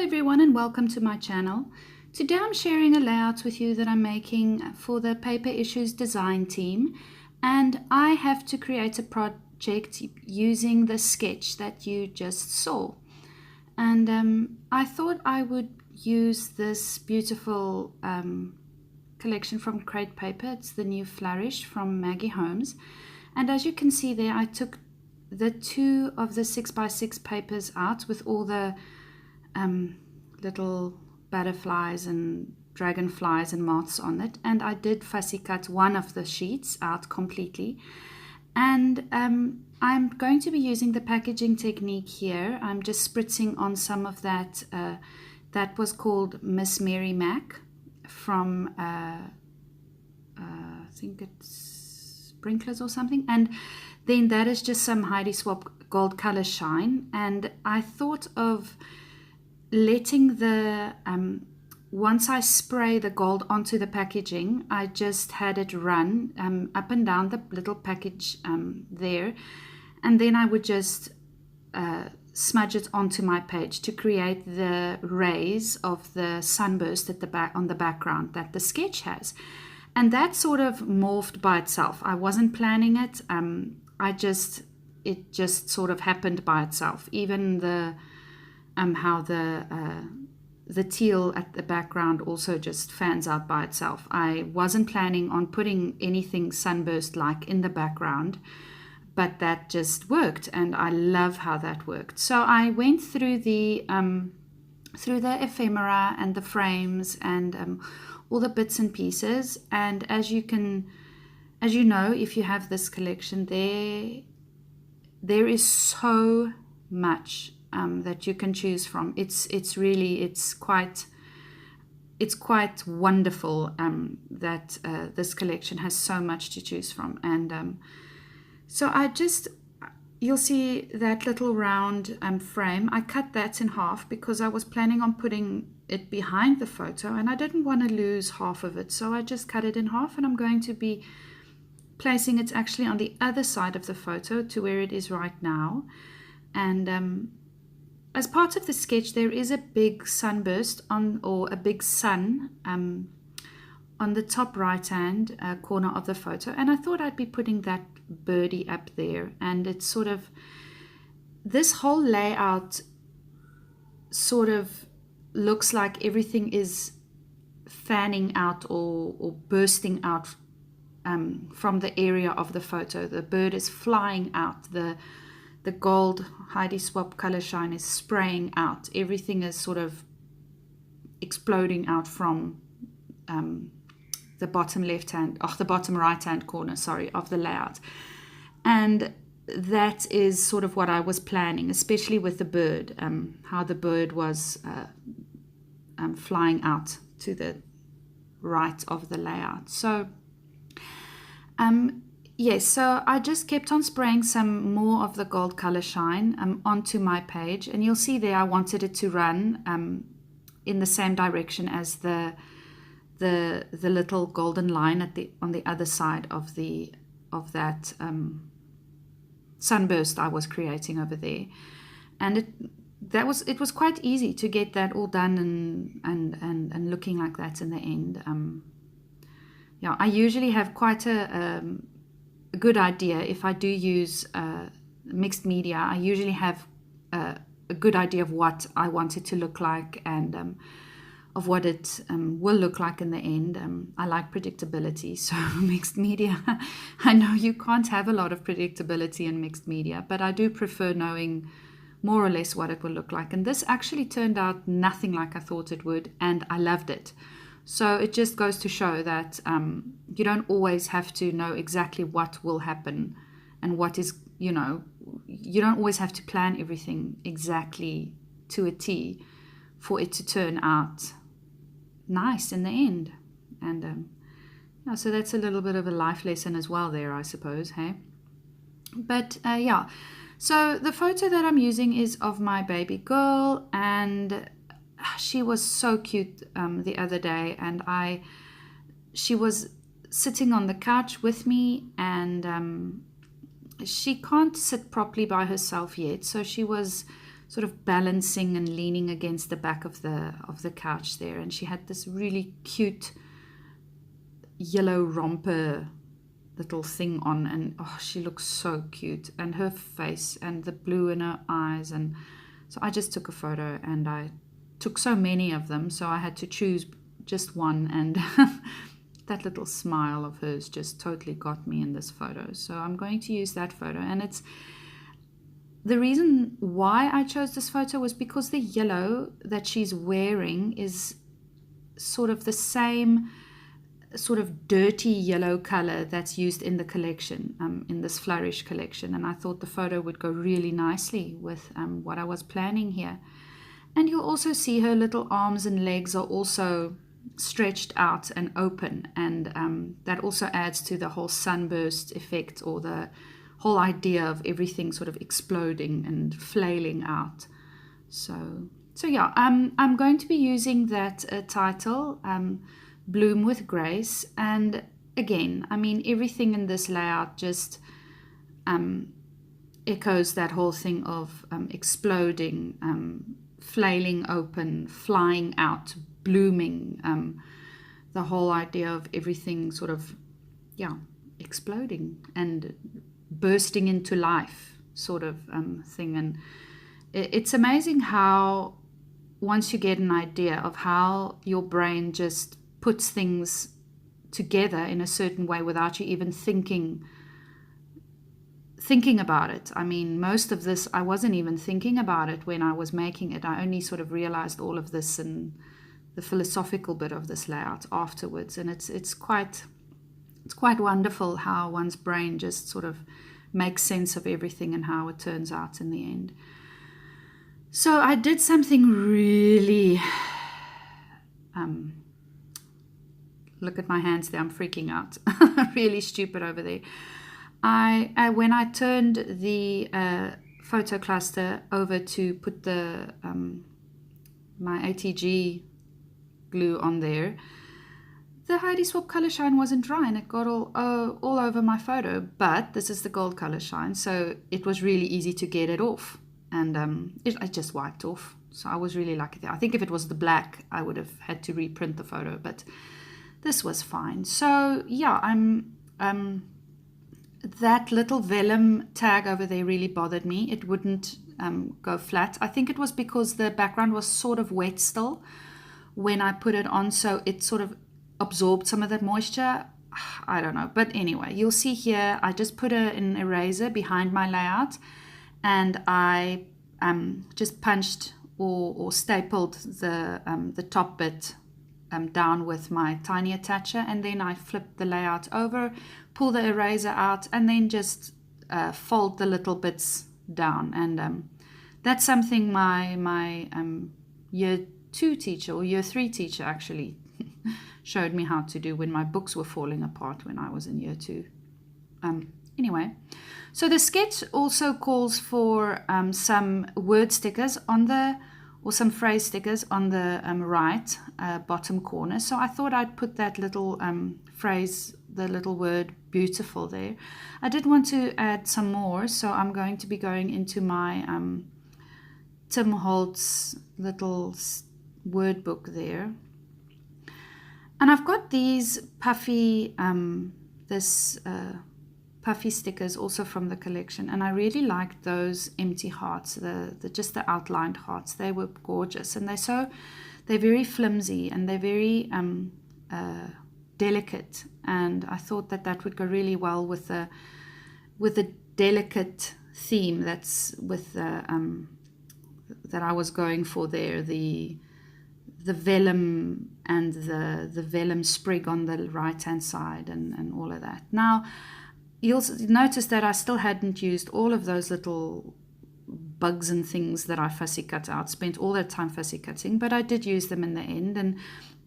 everyone and welcome to my channel. Today I'm sharing a layout with you that I'm making for the Paper Issues design team, and I have to create a project using the sketch that you just saw. And I thought I would use this beautiful collection from Crate Paper. It's the new Flourish from Maggie Holmes, and as you can see there, I took the two of the 6x6 papers out with all the little butterflies and dragonflies and moths on it, and I did fussy cut one of the sheets out completely. And I'm going to be using the packaging technique here. I'm just spritzing on some of that. That was called Miss Mary Mac from I think it's Sprinklers or something, and then that is just some Heidi Swap Gold Color Shine. And I thought of letting the once I spray the gold onto the packaging, I just had it run up and down the little package there, and then I would just smudge it onto my page to create the rays of the sunburst at the back on the background that the sketch has. And that sort of morphed by itself. I wasn't planning it. It just sort of happened by itself. Even the how the teal at the background also just fans out by itself. I wasn't planning on putting anything sunburst like in the background, but that just worked, and I love how that worked. So I went through the ephemera and the frames and all the bits and pieces, and as you know, if you have this collection, there is so much that you can choose from. It's quite wonderful that this collection has so much to choose from. And so you'll see that little round frame. I cut that in half because I was planning on putting it behind the photo, and I didn't want to lose half of it, so I just cut it in half, and I'm going to be placing it actually on the other side of the photo to where it is right now. And as part of the sketch, there is a big sunburst or a big sun on the top right hand corner of the photo, and I thought I'd be putting that birdie up there. And it's sort of, this whole layout sort of looks like everything is fanning out or bursting out from the area of the photo. The bird is flying out, the gold Heidi Swap Color Shine is spraying out, everything is sort of exploding out from the bottom the bottom right hand corner, of the layout. And that is sort of what I was planning, especially with the bird, how the bird was flying out to the right of the layout. So yes, so I just kept on spraying some more of the gold color shine onto my page, and you'll see there I wanted it to run in the same direction as the little golden line on the other side of that sunburst I was creating over there. And it was quite easy to get that all done and looking like that in the end. Yeah, I usually have quite a good idea. If I do use mixed media, I usually have a good idea of what I want it to look like and of what it will look like in the end. I like predictability, so mixed media, I know you can't have a lot of predictability in mixed media, but I do prefer knowing more or less what it will look like. And this actually turned out nothing like I thought it would, and I loved it. So it just goes to show that you don't always have to know exactly what will happen and what is, you don't always have to plan everything exactly to a T for it to turn out nice in the end. And yeah, so that's a little bit of a life lesson as well there, I suppose, hey? But yeah, so the photo that I'm using is of my baby girl, and she was so cute the other day, and she was sitting on the couch with me, and she can't sit properly by herself yet, so she was sort of balancing and leaning against the back of the couch there, and she had this really cute yellow romper little thing on, and oh, she looks so cute, and her face and the blue in her eyes. And so I just took a photo, and I took so many of them, so I had to choose just one, and that little smile of hers just totally got me in this photo. So I'm going to use that photo, and it's the reason why I chose this photo was because the yellow that she's wearing is sort of the same sort of dirty yellow color that's used in the collection, in this Flourish collection, and I thought the photo would go really nicely with what I was planning here. And you'll also see her little arms and legs are also stretched out and open, and that also adds to the whole sunburst effect, or the whole idea of everything sort of exploding and flailing out. So yeah, I'm going to be using that title, Bloom with Grace. And again, I mean, everything in this layout just echoes that whole thing of exploding, flailing open, flying out, blooming, the whole idea of everything sort of, yeah, exploding and bursting into life sort of thing. And it's amazing how once you get an idea of how your brain just puts things together in a certain way without you even thinking about it. I mean, most of this, I wasn't even thinking about it when I was making it. I only sort of realized all of this and the philosophical bit of this layout afterwards. And it's quite wonderful how one's brain just sort of makes sense of everything and how it turns out in the end. So I did something really, look at my hands there, I'm freaking out, really stupid over there. When I turned the photo cluster over to put the my ATG glue on there, the Heidi Swap color shine wasn't dry, and it got all over my photo. But this is the gold color shine, so it was really easy to get it off, and I just wiped off. So I was really lucky there. I think if it was the black, I would have had to reprint the photo, but this was fine. So yeah, that little vellum tag over there really bothered me. It wouldn't go flat. I think it was because the background was sort of wet still when I put it on, so it sort of absorbed some of that moisture. I don't know, but anyway, you'll see here I just put an eraser behind my layout, and I just punched or stapled the top bit down with my tiny attacher, and then I flipped the layout over, pull the eraser out, and then just fold the little bits down. And that's something my year 2 teacher, or year 3 teacher actually showed me how to do when my books were falling apart when I was in year 2. Anyway, so the sketch also calls for some word stickers or some phrase stickers on the right bottom corner. So I thought I'd put that little phrase, the little word beautiful there. I did want to add some more, so I'm going to be going into my Tim Holtz little word book there. And I've got these puffy, puffy stickers also from the collection, and I really liked those empty hearts, just the outlined hearts. They were gorgeous, and they're very flimsy, and they're very delicate, and I thought that would go really well with the delicate theme that's with the that I was going for there, the vellum and the vellum sprig on the right hand side and all of that. Now you'll notice that I still hadn't used all of those little bugs and things that I fussy cut out, spent all that time fussy cutting, but I did use them in the end. And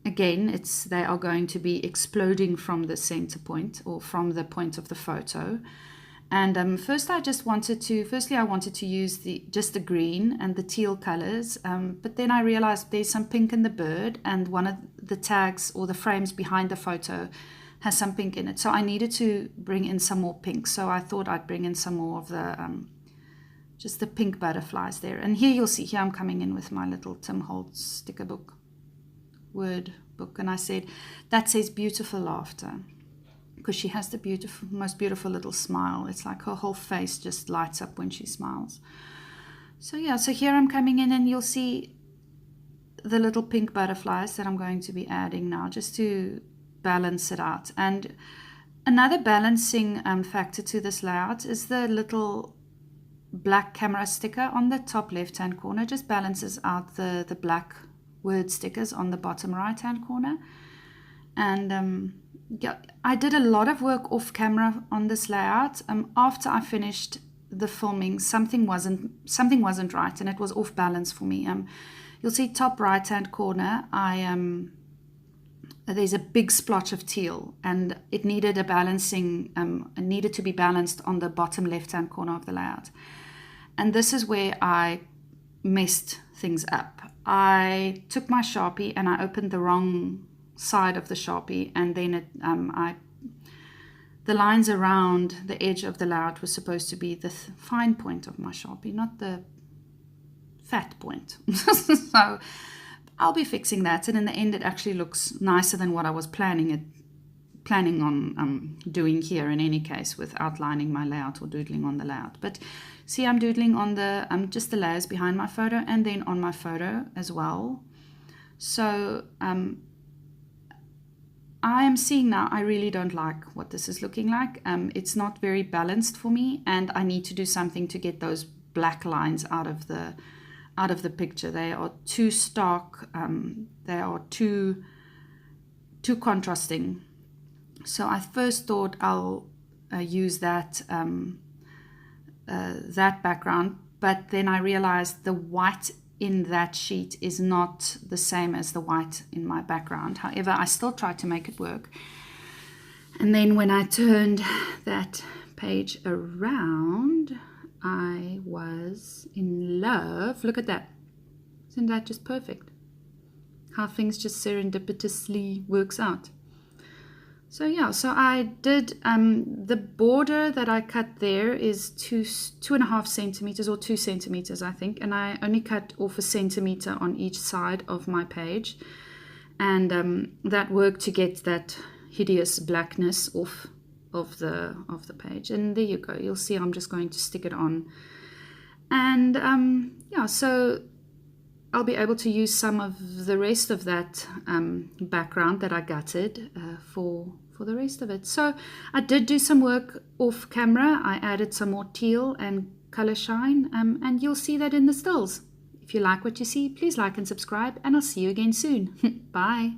again, they are going to be exploding from the center point, or from the point of the photo. And firstly, I wanted to use just the green and the teal colors, but then I realized there's some pink in the bird, and one of the tags or the frames behind the photo has some pink in it. So I needed to bring in some more pink. So I thought I'd bring in some more of the just the pink butterflies there. And here you'll see, here I'm coming in with my little Tim Holtz sticker book, word book, and I said, that says beautiful laughter, because she has the beautiful, most beautiful little smile. It's like her whole face just lights up when she smiles. So yeah, so here I'm coming in and you'll see the little pink butterflies that I'm going to be adding now, just to balance it out. And another balancing factor to this layout is the little black camera sticker on the top left hand corner. Just balances out the black word stickers on the bottom right hand corner. And yeah, I did a lot of work off camera on this layout. After I finished the filming, something wasn't right, and it was off balance for me. You'll see top right hand corner, there's a big splotch of teal, and it needed a balancing, it needed to be balanced on the bottom left hand corner of the layout. And this is where I messed things up. I took my Sharpie and I opened the wrong side of the Sharpie, and then the lines around the edge of the layout was supposed to be the fine point of my Sharpie, not the fat point. So I'll be fixing that, and in the end it actually looks nicer than what I was planning on doing here, in any case, with outlining my layout or doodling on the layout. But see, I'm doodling on the just the layers behind my photo and then on my photo as well. So I am seeing now, I really don't like what this is looking like. It's not very balanced for me, and I need to do something to get those black lines out of the picture. They are too stark. They are too contrasting. So I first thought I'll use that background, but then I realized the white in that sheet is not the same as the white in my background. However, I still tried to make it work. And then when I turned that page around, I was in love. Look at that. Isn't that just perfect? How things just serendipitously works out. So yeah, so I did, the border that I cut there is 2.5 centimeters or 2 centimeters, I think. And I only cut off 1 centimeter on each side of my page. And that worked to get that hideous blackness off of the page. And there you go. You'll see I'm just going to stick it on. And yeah, so I'll be able to use some of the rest of that background that I gutted for the rest of it. So I did do some work off camera. I added some more teal and color shine, and you'll see that in the stills. If you like what you see, please like and subscribe, and I'll see you again soon. Bye.